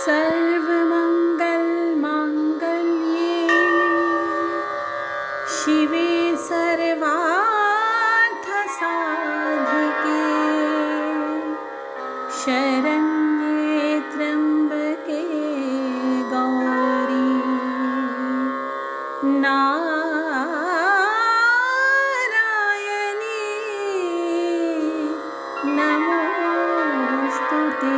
सर्वमङ्गलमाङ्गल्ये शिवे सर्वार्थसाधिके शरण्ये त्र्यम्बके गौरी नारायणी नमोस्तुते।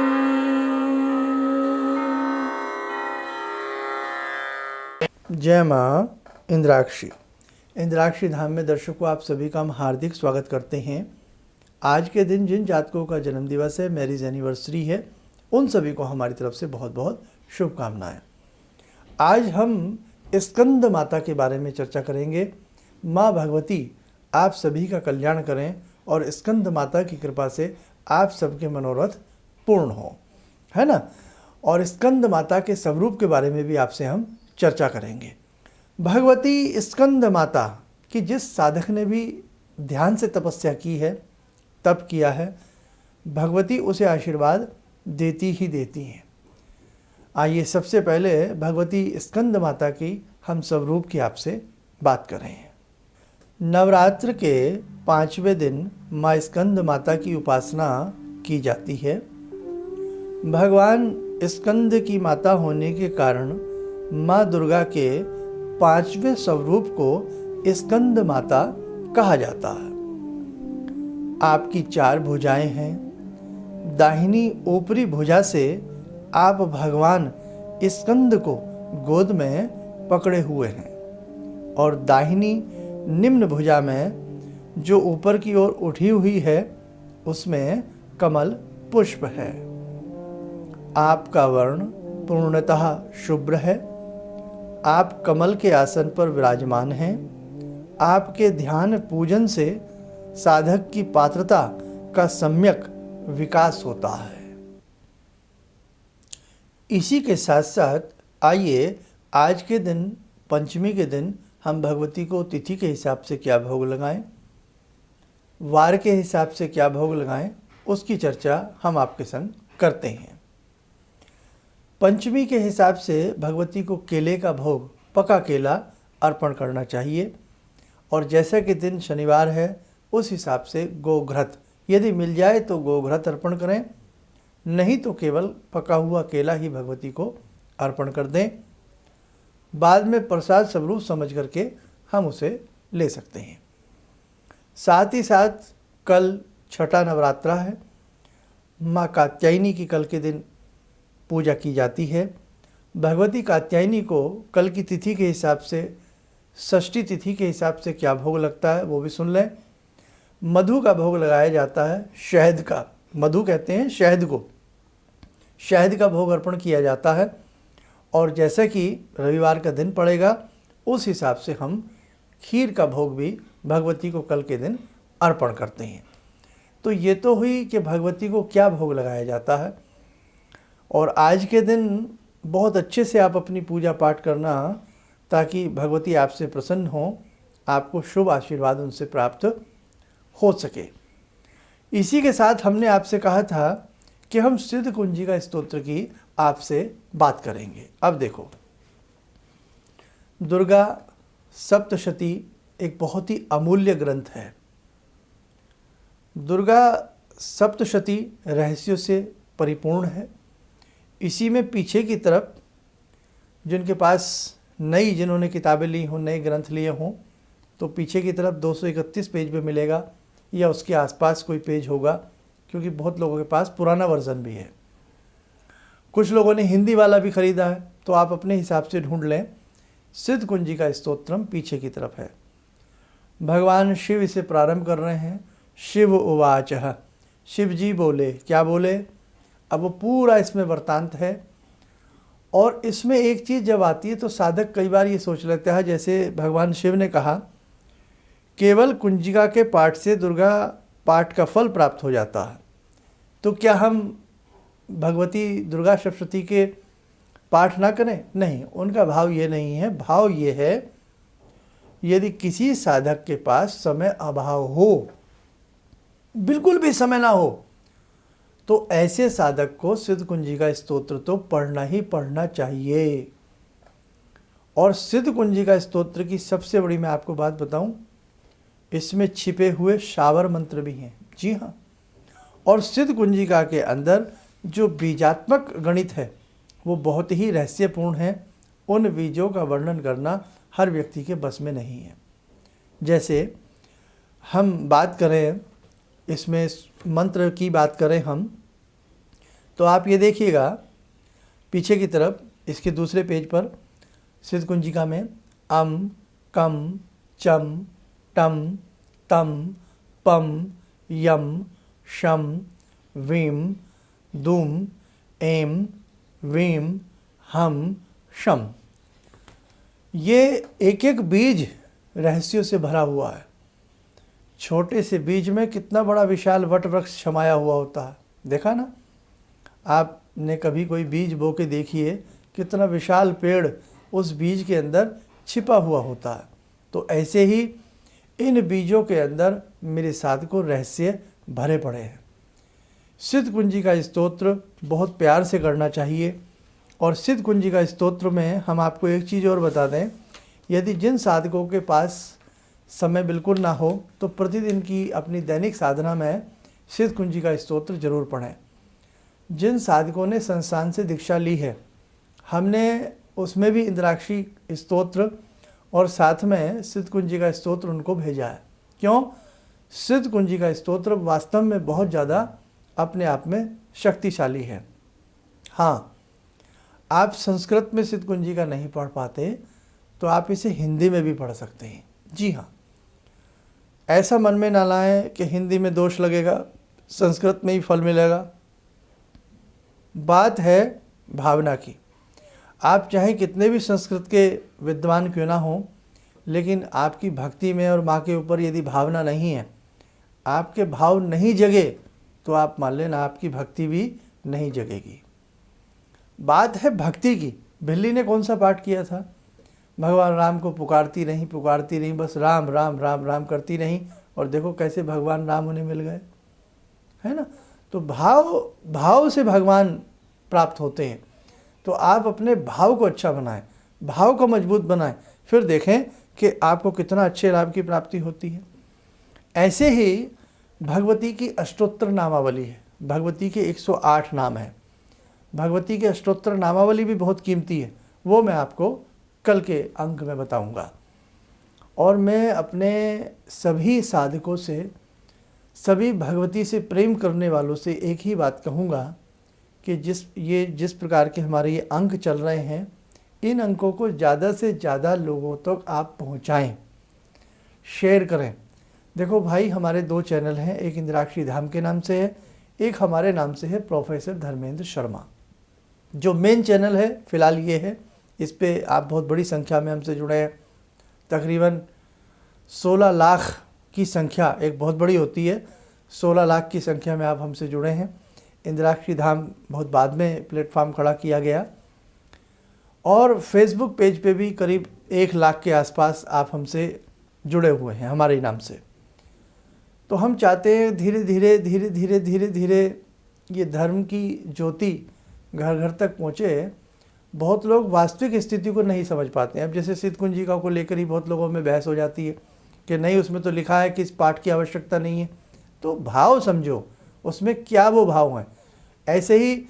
जय माँ इंद्राक्षी। इंद्राक्षी धाम में दर्शकों आप सभी का हम हार्दिक स्वागत करते हैं। आज के दिन जिन जातकों का जन्म दिवस है, मैरिज एनिवर्सरी है, उन सभी को हमारी तरफ से बहुत बहुत शुभकामनाएं। आज हम स्कंद माता के बारे में चर्चा करेंगे। माँ भगवती आप सभी का कल्याण करें और स्कंद माता की कृपा से आप सबके मनोरथ पूर्ण हो, है ना। और स्कंद माता के स्वरूप के बारे में भी आपसे हम चर्चा करेंगे। भगवती स्कंद माता की जिस साधक ने भी ध्यान से तपस्या की है, तप किया है, भगवती उसे आशीर्वाद देती ही देती हैं। आइए सबसे पहले भगवती स्कंद माता की हम स्वरूप की आपसे बात करें। नवरात्र के 5वें दिन माँ स्कंद माता की उपासना की जाती है। भगवान स्कंद की माता होने के कारण माँ दुर्गा के 5वें स्वरूप को स्कंद माता कहा जाता है। आपकी 4 भुजाएं हैं। दाहिनी ऊपरी भुजा से आप भगवान स्कंद को गोद में पकड़े हुए हैं और दाहिनी निम्न भुजा में जो ऊपर की ओर उठी हुई है, उसमें कमल पुष्प है। आपका वर्ण पूर्णतः शुभ्र है। आप कमल के आसन पर विराजमान हैं। आपके ध्यान पूजन से साधक की पात्रता का सम्यक विकास होता है। इसी के साथ साथ आइए आज के दिन, पंचमी के दिन, हम भगवती को तिथि के हिसाब से क्या भोग लगाएं, वार के हिसाब से क्या भोग लगाएं, उसकी चर्चा हम आपके संग करते हैं। पंचमी के हिसाब से भगवती को केले का भोग, पका केला अर्पण करना चाहिए। और जैसा कि दिन शनिवार है, उस हिसाब से गोघृत यदि मिल जाए तो गोघृत अर्पण करें, नहीं तो केवल पका हुआ केला ही भगवती को अर्पण कर दें। बाद में प्रसाद स्वरूप समझ करके हम उसे ले सकते हैं। साथ ही साथ कल छठा नवरात्रा है। माँ कात्यायनी की कल के दिन पूजा की जाती है। भगवती कात्यायनी को कल की तिथि के हिसाब से, षष्ठी तिथि के हिसाब से क्या भोग लगता है वो भी सुन लें। मधु का भोग लगाया जाता है, शहद का, मधु कहते हैं शहद को, शहद का भोग अर्पण किया जाता है। और जैसा कि रविवार का दिन पड़ेगा, उस हिसाब से हम खीर का भोग भी भगवती को कल के दिन अर्पण करते हैं। तो ये तो हुई कि भगवती को क्या भोग लगाया जाता है। और आज के दिन बहुत अच्छे से आप अपनी पूजा पाठ करना, ताकि भगवती आपसे प्रसन्न हो, आपको शुभ आशीर्वाद उनसे प्राप्त हो सके। इसी के साथ हमने आपसे कहा था कि हम सिद्ध कुंजिका स्तोत्र की आपसे बात करेंगे। अब देखो, दुर्गा सप्तशती एक बहुत ही अमूल्य ग्रंथ है। दुर्गा सप्तशती रहस्यों से परिपूर्ण है। इसी में पीछे की तरफ जिनके पास जिन्होंने किताबें ली हों, नए ग्रंथ लिए हों, तो पीछे की तरफ 231 पेज पे मिलेगा या उसके आसपास कोई पेज होगा, क्योंकि बहुत लोगों के पास पुराना वर्जन भी है। कुछ लोगों ने हिंदी वाला भी ख़रीदा है, तो आप अपने हिसाब से ढूंढ लें। सिद्ध कुंजिका स्तोत्रम पीछे की तरफ है। भगवान शिव इसे प्रारंभ कर रहे हैं। शिव उवाच, शिव जी बोले, क्या बोले, अब वो पूरा इसमें वृत्तांत है। और इसमें एक चीज़ जब आती है तो साधक कई बार ये सोच लेता है, जैसे भगवान शिव ने कहा केवल कुंजिका के पाठ से दुर्गा पाठ का फल प्राप्त हो जाता है, तो क्या हम भगवती दुर्गा सप्तशती के पाठ ना करें? नहीं, उनका भाव ये नहीं है। भाव ये है, यदि किसी साधक के पास समय अभाव हो, बिल्कुल भी समय ना हो, तो ऐसे साधक को सिद्ध कुंजिका स्तोत्र तो पढ़ना ही पढ़ना चाहिए। और सिद्ध कुंजिका स्तोत्र की सबसे बड़ी मैं आपको बात बताऊं, इसमें छिपे हुए शावर मंत्र भी हैं। जी हाँ, और सिद्ध कुंजिका के अंदर जो बीजात्मक गणित है वो बहुत ही रहस्यपूर्ण है। उन बीजों का वर्णन करना हर व्यक्ति के बस में नहीं है। जैसे हम बात करें, इसमें मंत्र की बात करें हम, तो आप ये देखिएगा पीछे की तरफ इसके दूसरे पेज पर सिद्ध कुंजिका में अम, कम, चम, टम, तम, पम, यम, शम, वीम, दूम, एम, वीम, हम, शम। ये एक एक बीज रहस्यों से भरा हुआ है। छोटे से बीज में कितना बड़ा विशाल वट वृक्ष समाया हुआ होता है। देखा ना, आपने कभी कोई बीज बो के देखिए, कितना विशाल पेड़ उस बीज के अंदर छिपा हुआ होता है। तो ऐसे ही इन बीजों के अंदर मेरे साधकों रहस्य भरे पड़े हैं। सिद्ध कुंजिका स्तोत्र बहुत प्यार से करना चाहिए। और सिद्ध कुंजिका स्तोत्र में हम आपको एक चीज़ और बता दें, यदि जिन साधकों के पास समय बिल्कुल ना हो तो प्रतिदिन की अपनी दैनिक साधना में सिद्ध कुंजिका स्तोत्र जरूर पढ़ें। जिन साधकों ने संस्थान से दीक्षा ली है, हमने उसमें भी इंद्राक्षी स्तोत्र और साथ में सिद्ध कुंजिका स्तोत्र उनको भेजा है। क्यों? सिद्ध कुंजिका स्तोत्र वास्तव में बहुत ज़्यादा अपने आप में शक्तिशाली है। हाँ, आप संस्कृत में सिद्ध कुंजिका नहीं पढ़ पाते तो आप इसे हिंदी में भी पढ़ सकते हैं। जी हाँ, ऐसा मन में ना लाएं कि हिंदी में दोष लगेगा, संस्कृत में ही फल मिलेगा। बात है भावना की। आप चाहे कितने भी संस्कृत के विद्वान क्यों ना हो, लेकिन आपकी भक्ति में और माँ के ऊपर यदि भावना नहीं है, आपके भाव नहीं जगे, तो आप मान लेना आपकी भक्ति भी नहीं जगेगी। बात है भक्ति की। बिल्ली ने कौन सा पाठ किया था? भगवान राम को पुकारती रही, बस राम राम राम राम करती रही, और देखो कैसे भगवान राम उन्हें मिल गए, है ना। तो भाव से भगवान प्राप्त होते हैं। तो आप अपने भाव को अच्छा बनाएं, भाव को मजबूत बनाएं, फिर देखें कि आपको कितना अच्छे लाभ की प्राप्ति होती है। ऐसे ही भगवती की अष्टोत्तर नामावली है। भगवती के 108 नाम हैं। भगवती के अष्टोत्तर नामावली भी बहुत कीमती है, वो मैं आपको कल के अंक में बताऊंगा। और मैं अपने सभी साधकों से, सभी भगवती से प्रेम करने वालों से एक ही बात कहूँगा कि जिस प्रकार के हमारे ये अंक चल रहे हैं, इन अंकों को ज़्यादा से ज़्यादा लोगों तक आप पहुँचाएं, शेयर करें। देखो भाई, हमारे 2 चैनल हैं, एक इंद्राक्षी धाम के नाम से है, एक हमारे नाम से है प्रोफेसर धर्मेंद्र शर्मा। जो मेन चैनल है फ़िलहाल ये है, इस पे आप बहुत बड़ी संख्या में हमसे जुड़े हैं। तकरीबन 16 लाख की संख्या एक बहुत बड़ी होती है। 16 लाख की संख्या में आप हमसे जुड़े हैं। इंद्राक्षी धाम बहुत बाद में प्लेटफॉर्म खड़ा किया गया। और फेसबुक पेज पे भी करीब 1 लाख के आसपास आप हमसे जुड़े हुए हैं हमारे नाम से। तो हम चाहते हैं धीरे धीरे ये धर्म की ज्योति घर घर तक पहुँचे। बहुत लोग वास्तविक स्थिति को नहीं समझ पाते हैं। अब जैसे सिद्ध कुंजिका को लेकर ही बहुत लोगों में बहस हो जाती है कि नहीं, उसमें तो लिखा है कि इस पाठ की आवश्यकता नहीं है। तो भाव समझो, उसमें क्या वो भाव हैं। ऐसे ही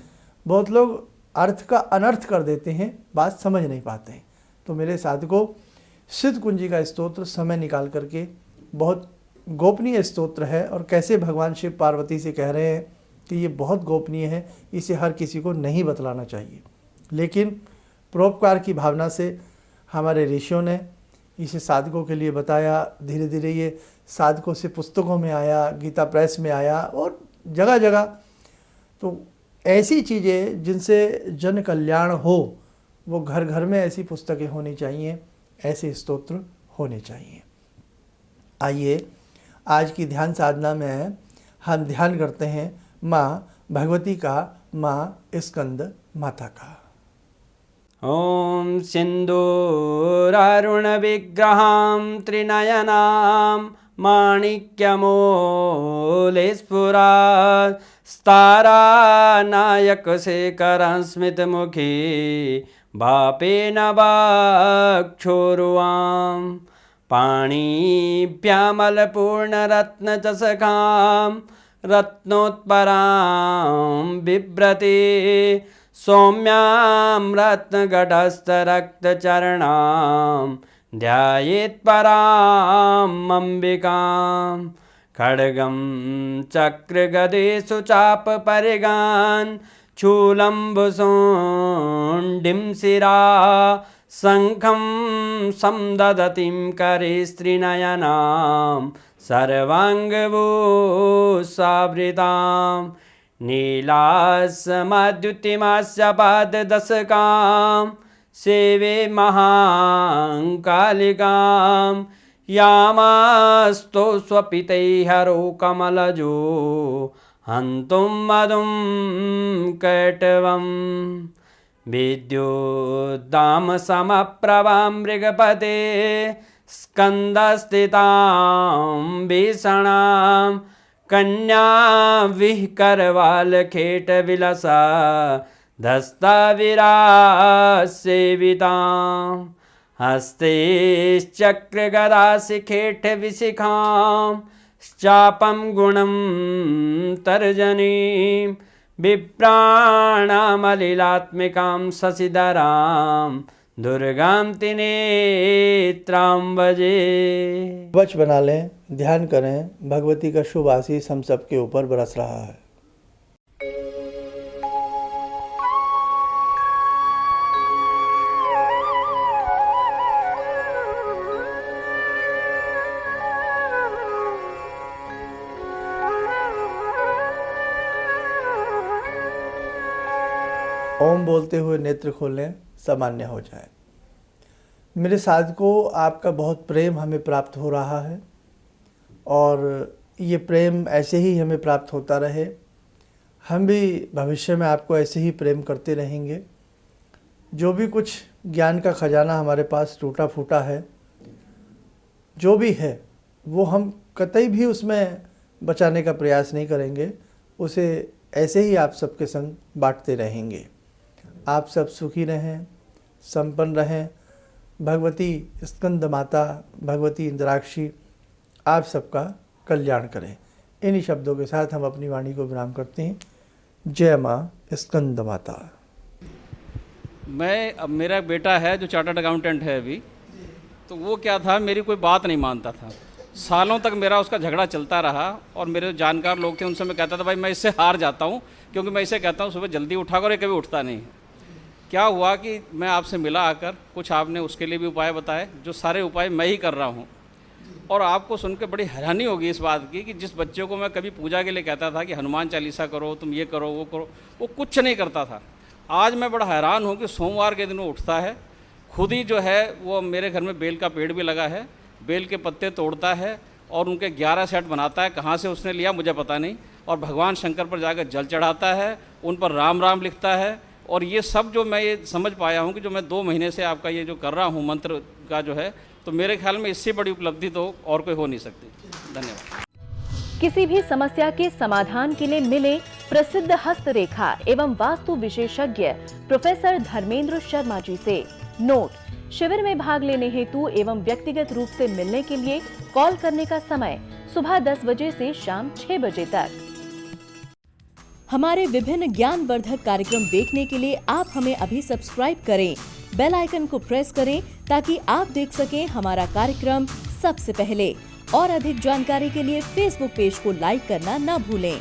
बहुत लोग अर्थ का अनर्थ कर देते हैं, बात समझ नहीं पाते हैं। तो मेरे साधकों, सिद्ध कुंजिका स्तोत्र समय निकाल करके, बहुत गोपनीय स्तोत्र है, और कैसे भगवान शिव पार्वती से कह रहे हैं कि ये बहुत गोपनीय है, इसे हर किसी को नहीं बतलाना चाहिए। लेकिन परोपकार की भावना से हमारे ऋषियों ने इसे साधकों के लिए बताया। धीरे धीरे ये साधकों से पुस्तकों में आया, गीता प्रेस में आया और जगह जगह। तो ऐसी चीज़ें जिनसे जन कल्याण हो, वो घर घर में ऐसी पुस्तकें होनी चाहिए, ऐसे स्तोत्र होने चाहिए। आइए आज की ध्यान साधना में हम ध्यान करते हैं माँ भगवती का, माँ स्कंद माता का। ॐ सिन्दूरारुणविग्रहां त्रिनयनां माणिक्यमूले स्फुरात् स्तारानायकशेखरं स्मितमुखी बापेन वाक्षोरुवां पाणिभ्यामलपूर्णरत्नचषकां रत्नोत्परां बिभ्रति सौम्यां रत्नगटस्थरक्तचरणां ध्यायेत् पराम् अम्बिकां खड्गं चक्रगदेषु चापपरिगान् चूलम्बुसुण्डिं शिरा शङ्खं संदधतीं करे स्त्रीनयनां सर्वाङ्गभूषावृतां नीलासमद्युतिमास्य पाददशकां सेवे महाकालिकां यामास्तो स्वपितैहरो कमलजो हन्तुं मधुं कैटवं विद्युद्दामसमप्रभां मृगपते स्कन्दस्थितां भीषणां कन्याविहकरवालखेटविलसा धस्ताविरासेवितां हस्तैश्चक्रगदाशिखेटविशिखां चापं गुणं तर्जनीं विप्राणामलिलात्मिकां शशिधरां दुर्गां त्रिनेत्रां भजे। वच बना लें, ध्यान करें, भगवती का शुभ आशीष हम सबके ऊपर बरस रहा है। ओम बोलते हुए नेत्र खोलें, सामान्य हो जाए। मेरे साधकों, आपका बहुत प्रेम हमें प्राप्त हो रहा है और ये प्रेम ऐसे ही हमें प्राप्त होता रहे। हम भी भविष्य में आपको ऐसे ही प्रेम करते रहेंगे। जो भी कुछ ज्ञान का खजाना हमारे पास टूटा फूटा है, जो भी है, वो हम कतई भी उसमें बचाने का प्रयास नहीं करेंगे। उसे ऐसे ही आप सबके संग बांटते रहेंगे। आप सब सुखी रहें, संपन्न रहें। भगवती स्कंद माता, भगवती इंद्राक्षी आप सबका कल्याण करें। इन्हीं शब्दों के साथ हम अपनी वाणी को विराम करते हैं। जय माँ स्कंद माता। अब मेरा बेटा है जो चार्टर्ड अकाउंटेंट है अभी, तो वो क्या था, मेरी कोई बात नहीं मानता था। सालों तक मेरा उसका झगड़ा चलता रहा और मेरे जानकार लोग थे, उनसे मैं कहता था भाई मैं इससे हार जाता हूँ, क्योंकि मैं इसे कहता हूँ सुबह जल्दी उठा कर, ये कभी उठता नहीं। क्या हुआ कि मैं आपसे मिला आकर, कुछ आपने उसके लिए भी उपाय बताए, जो सारे उपाय मैं ही कर रहा हूँ। और आपको सुन के बड़ी हैरानी होगी इस बात की कि जिस बच्चे को मैं कभी पूजा के लिए कहता था कि हनुमान चालीसा करो, तुम ये करो, वो करो, वो कुछ नहीं करता था। आज मैं बड़ा हैरान हूँ कि सोमवार के दिन वो उठता है, खुद ही जो है वो मेरे घर में बेल का पेड़ भी लगा है, बेल के पत्ते तोड़ता है और उनके 11 सेट बनाता है। कहाँ से उसने लिया मुझे पता नहीं। और भगवान शंकर पर जाकर जल चढ़ाता है, उन पर राम राम लिखता है। और ये सब जो मैं ये समझ पाया हूँ कि जो मैं 2 महीने से आपका ये जो कर रहा हूँ मंत्र का जो है, तो मेरे ख्याल में इससे बड़ी उपलब्धि तो और कोई हो नहीं सकती। धन्यवाद। किसी भी समस्या के समाधान के लिए मिले प्रसिद्ध हस्तरेखा एवं वास्तु विशेषज्ञ प्रोफेसर धर्मेंद्र शर्मा जी से। नोट: शिविर में भाग लेने हेतु एवं व्यक्तिगत रूप से मिलने के लिए कॉल करने का समय सुबह 10 बजे से शाम 6 बजे तक। हमारे विभिन्न ज्ञानवर्धक कार्यक्रम देखने के लिए आप हमें अभी सब्सक्राइब करें, बेल आइकन को प्रेस करें ताकि आप देख सकें हमारा कार्यक्रम सबसे पहले। और अधिक जानकारी के लिए फेसबुक पेज को लाइक करना न भूलें।